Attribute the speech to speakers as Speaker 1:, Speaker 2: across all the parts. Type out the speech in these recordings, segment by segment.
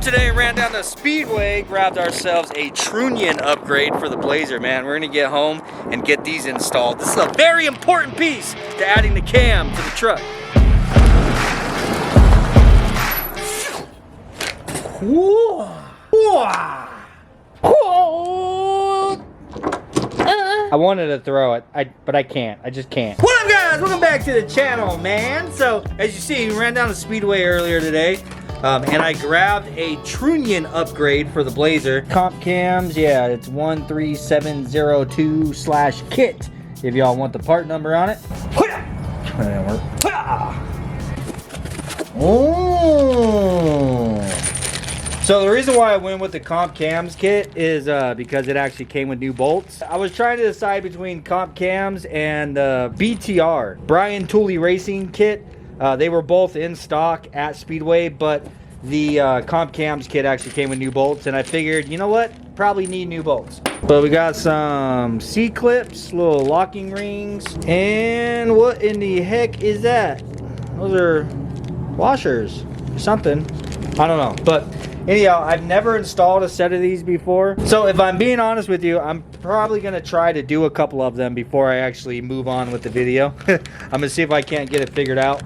Speaker 1: today, ran down the Speedway, grabbed ourselves a Trunnion upgrade for the Blazer, man. We're gonna get home and get these installed. This is a very important piece to adding the cam to the truck. I wanted to throw it, but I can't. I just can't. What up, guys? Welcome back to the channel, man. So, as you see, we ran down the Speedway earlier today. And I grabbed a Trunnion upgrade for the Blazer. Comp cams, yeah, it's 13702/kit. If y'all want the part number on it. Oh. So the reason why I went with the Comp Cams kit is because it actually came with new bolts. I was trying to decide between Comp Cams and BTR, Brian Tooley Racing kit. They were both in stock at Speedway, but the Comp Cams kit actually came with new bolts, and I figured, you know what? Probably need new bolts. But we got some C-clips, little locking rings, and what in the heck is that? Those are washers or something. I don't know, but anyhow, I've never installed a set of these before. So if I'm being honest with you, I'm probably gonna try to do a couple of them before I actually move on with the video. I'm gonna see if I can't get it figured out.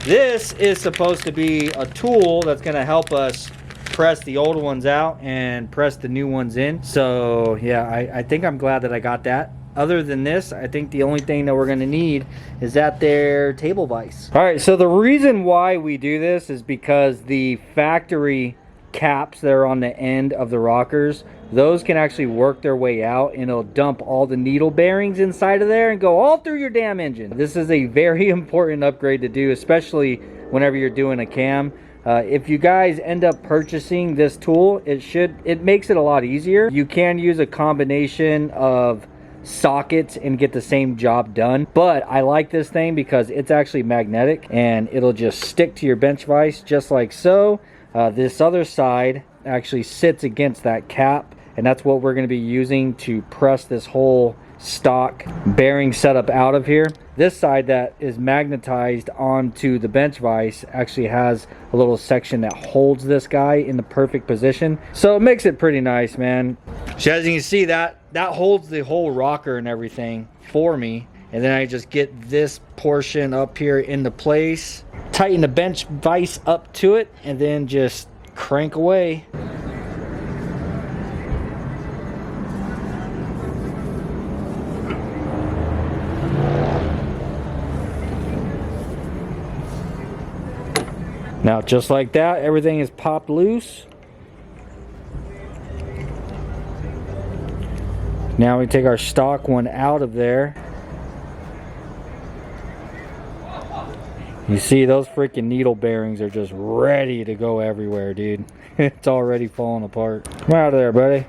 Speaker 1: This is supposed to be a tool that's gonna help us press the old ones out and press the new ones in. So yeah, I think I'm glad that I got that. Other than this, I think the only thing that we're gonna need is that there table vise. All right, so the reason why we do this is because the factory caps that are on the end of the rockers, those can actually work their way out, and it'll dump all the needle bearings inside of there and go all through your damn engine. This is a very important upgrade to do, especially whenever you're doing a cam. If you guys end up purchasing this tool, it makes it a lot easier. You can use a combination of sockets and get the same job done, but I like this thing because it's actually magnetic and it'll just stick to your bench vise just like so. This other side actually sits against that cap, and that's what we're going to be using to press this whole stock bearing setup out of here. This side that is magnetized onto the bench vise actually has a little section that holds this guy in the perfect position, so it makes it pretty nice, man. So as you can see, that holds the whole rocker and everything for me, and then I just get this portion up here into place, tighten the bench vise up to it, and then just crank away. Now just like that, everything is popped loose. Now we take our stock one out of there. You see, those freaking needle bearings are just ready to go everywhere, dude. It's already falling apart. Come out of there, buddy.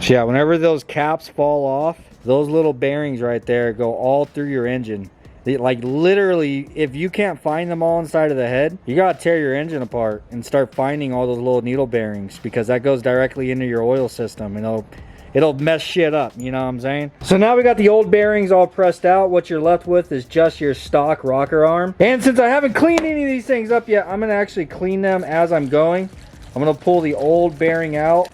Speaker 1: So yeah, whenever those caps fall off, those little bearings right there go all through your engine. Like literally, if you can't find them all inside of the head, you gotta tear your engine apart and start finding all those little needle bearings, because that goes directly into your oil system and it'll mess shit up, you know what I'm saying? So now we got the old bearings all pressed out. What you're left with is just your stock rocker arm. And since I haven't cleaned any of these things up yet, I'm gonna actually clean them as I'm going. I'm gonna pull the old bearing out.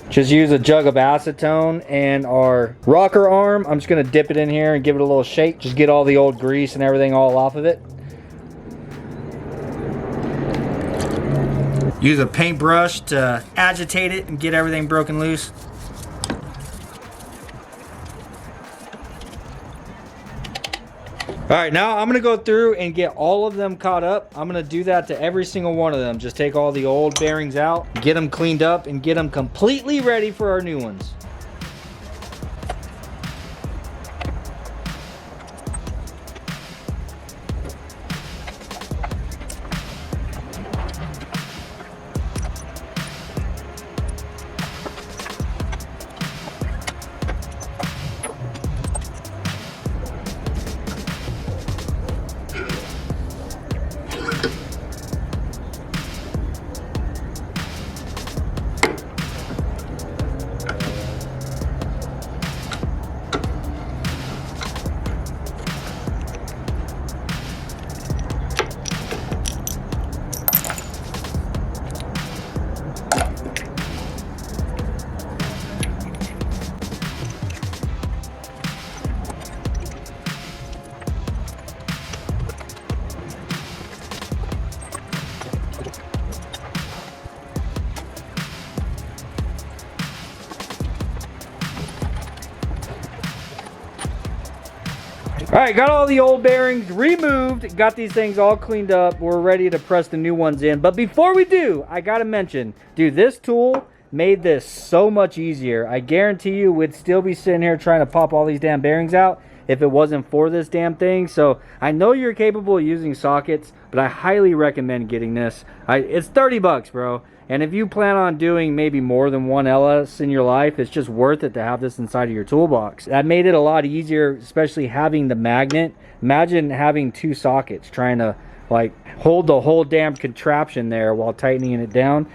Speaker 1: Just use a jug of acetone, and our rocker arm, I'm just gonna dip it in here and give it a little shake. Just get all the old grease and everything all off of it. Use a paintbrush to agitate it and get everything broken loose. All right, now I'm gonna go through and get all of them caught up. I'm gonna do that to every single one of them. Just take all the old bearings out, get them cleaned up, and get them completely ready for our new ones. right, got all the old bearings removed, got these things all cleaned up. We're ready to press the new ones in. But before we do, I gotta mention, dude, this tool made this so much easier. I guarantee you we'd still be sitting here trying to pop all these damn bearings out if it wasn't for this damn thing. So I know you're capable of using sockets, but I highly recommend getting this. It's 30 bucks, bro. And if you plan on doing maybe more than one LS in your life, it's just worth it to have this inside of your toolbox. That made it a lot easier, especially having the magnet. Imagine having two sockets trying to like hold the whole damn contraption there while tightening it down.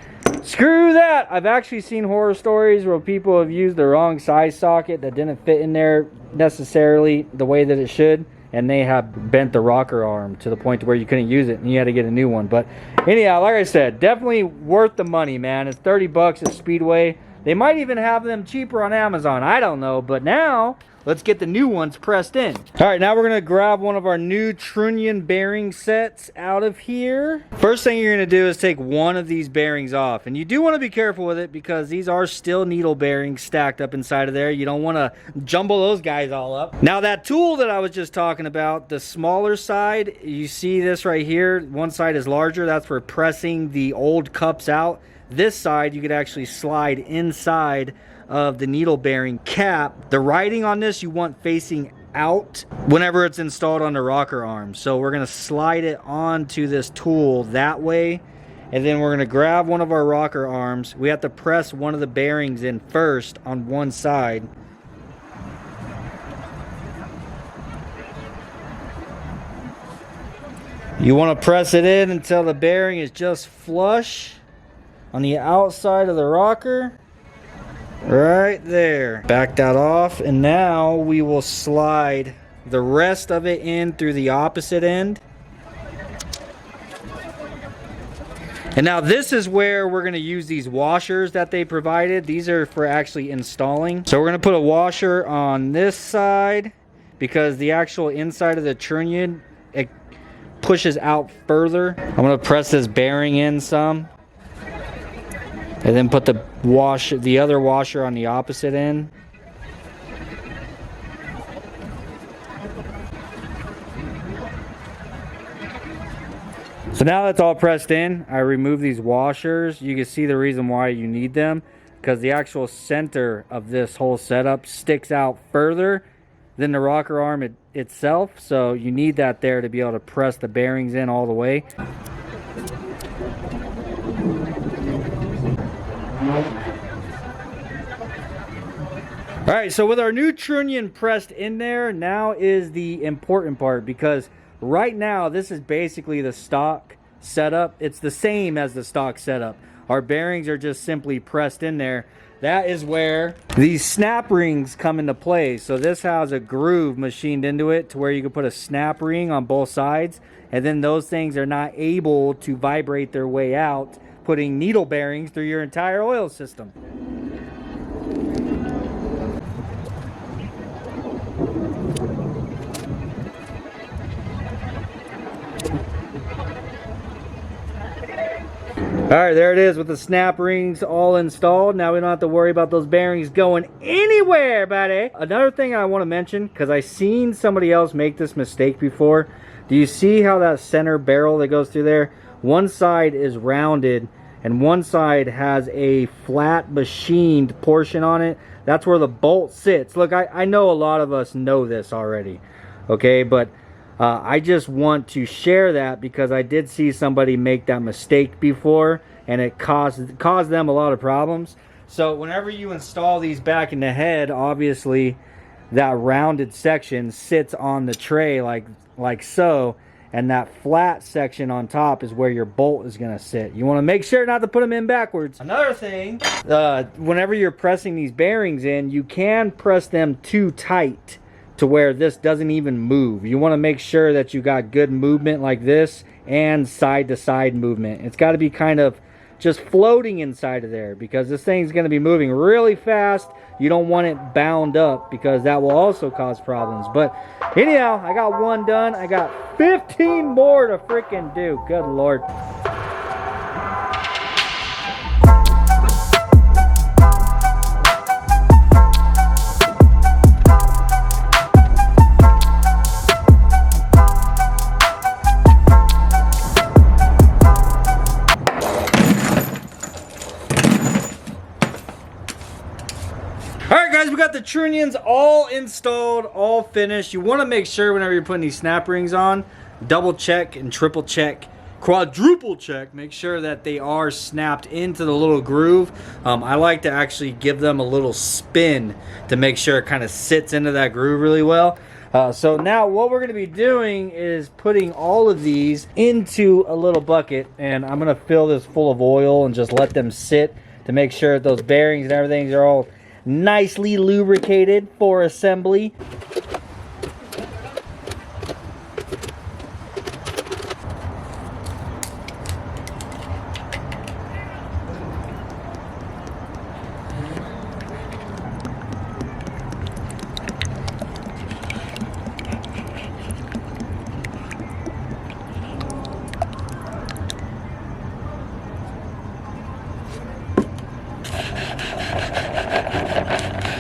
Speaker 1: Screw that! I've actually seen horror stories where people have used the wrong size socket that didn't fit in there necessarily the way that it should, and they have bent the rocker arm to the point to where you couldn't use it and you had to get a new one. But anyhow, like I said, definitely worth the money, man. It's 30 bucks at Speedway. They might even have them cheaper on Amazon. I don't know. But now, let's get the new ones pressed in. All right, now we're going to grab one of our new Trunnion bearing sets out of here. First thing you're going to do is take one of these bearings off. And you do want to be careful with it because these are still needle bearings stacked up inside of there. You don't want to jumble those guys all up. Now, that tool that I was just talking about, the smaller side, you see this right here. One side is larger. That's for pressing the old cups out. This side, you could actually slide inside of the needle bearing cap. The writing on this you want facing out whenever it's installed on the rocker arm. So we're going to slide it onto this tool that way, and then we're going to grab one of our rocker arms. We have to press one of the bearings in first on one side. You want to press it in until the bearing is just flush on the outside of the rocker. Right there. Back that off, and now we will slide the rest of it in through the opposite end. And now this is where we're going to use these washers that they provided. These are for actually installing. So we're going to put a washer on this side because the actual inside of the trunnion, it pushes out further. I'm going to press this bearing in some. And then put the other washer on the opposite end. So now that's all pressed in, I remove these washers. You can see the reason why you need them, because the actual center of this whole setup sticks out further than the rocker arm itself. So you need that there to be able to press the bearings in all the way. Alright, so with our new trunnion pressed in there, now is the important part, because right now this is basically the stock setup. It's the same as the stock setup. Our bearings are just simply pressed in there. That is where these snap rings come into play. So this has a groove machined into it to where you can put a snap ring on both sides, and then those things are not able to vibrate their way out, putting needle bearings through your entire oil system. Alright, there it is with the snap rings all installed. Now we don't have to worry about those bearings going anywhere, buddy. Another thing I want to mention, because I've seen somebody else make this mistake before. Do you see how that center barrel that goes through there? One side is rounded and one side has a flat machined portion on it. That's where the bolt sits. Look, I know a lot of us know this already, okay, but I just want to share that because I did see somebody make that mistake before, and it caused them a lot of problems. So whenever you install these back in the head, obviously that rounded section sits on the tray like so, and that flat section on top is where your bolt is going to sit. You want to make sure not to put them in backwards. Another thing, whenever you're pressing these bearings in, you can press them too tight to where this doesn't even move. You want to make sure that you got good movement like this and side to side movement. It's got to be kind of just floating inside of there, because this thing's going to be moving really fast. You don't want it bound up because that will also cause problems. But anyhow, I got one done. I got 15 more to freaking do. Good Lord. Trunnions all installed, all finished. You want to make sure whenever you're putting these snap rings on, double check and triple check, quadruple check, make sure that they are snapped into the little groove. I like to actually give them a little spin to make sure it kind of sits into that groove really well. So now what we're going to be doing is putting all of these into a little bucket, and I'm going to fill this full of oil and just let them sit to make sure that those bearings and everything are all nicely lubricated for assembly.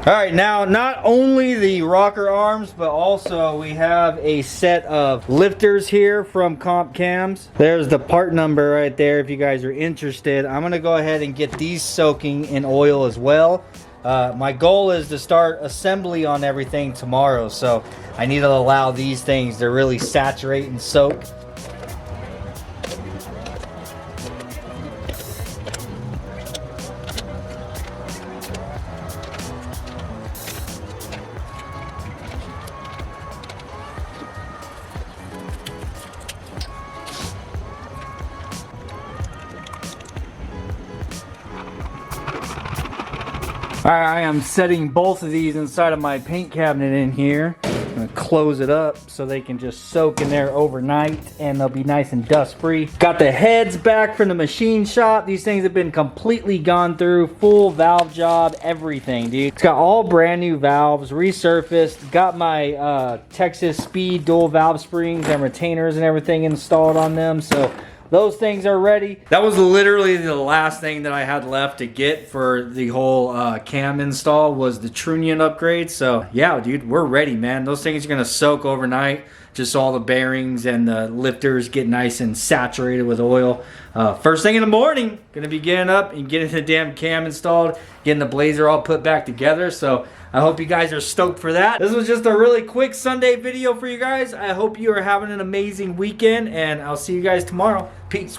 Speaker 1: All right, now not only the rocker arms, but also we have a set of lifters here from Comp Cams. There's the part number right there if you guys are interested. I'm gonna go ahead and get these soaking in oil as well. My goal is to start assembly on everything tomorrow, so I need to allow these things to really saturate and soak. Alright, I am setting both of these inside of my paint cabinet in here. I'm going to close it up so they can just soak in there overnight and they'll be nice and dust free. Got the heads back from the machine shop. These things have been completely gone through. Full valve job, everything, dude. It's got all brand new valves, resurfaced. Got my Texas Speed dual valve springs and retainers and everything installed on them. So those things are ready. That was literally the last thing that I had left to get for the whole cam install was the Trunion upgrade. So yeah, dude, we're ready, man. Those things are gonna soak overnight. Just all the bearings and the lifters get nice and saturated with oil. First thing in the morning, gonna be getting up and getting the damn cam installed, getting the blazer all put back together. So I hope you guys are stoked for that. This was just a really quick Sunday video for you guys. I hope you are having an amazing weekend, and I'll see you guys tomorrow. Peace.